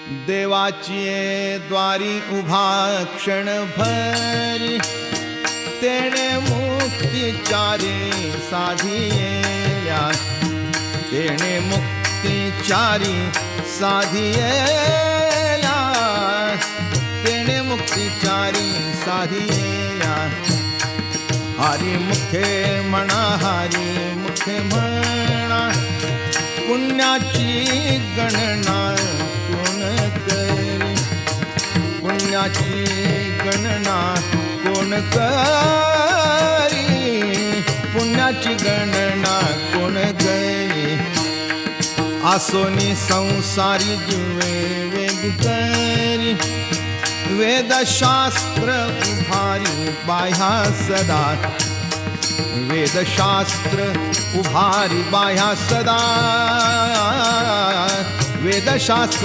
देवाची द्वारी उभा क्षणभरी तेणे मुक्तिचारी साधिया तेणे मुक्तिचारी साधिया तेणे मुक्तिचारी साधिया हरी मुखे म्हणा हरी मुखे म्हणा पुण्याची गणना कोण करी पुण्याची गणना कोण करी पुण्याची गणना कोण करी आसोनी संसारी जीवे वेग करी वेदशास्त्र उभारी बाह्या सदा वेदशास्त्र उभारी बाह्या सदा वेदशास्त्र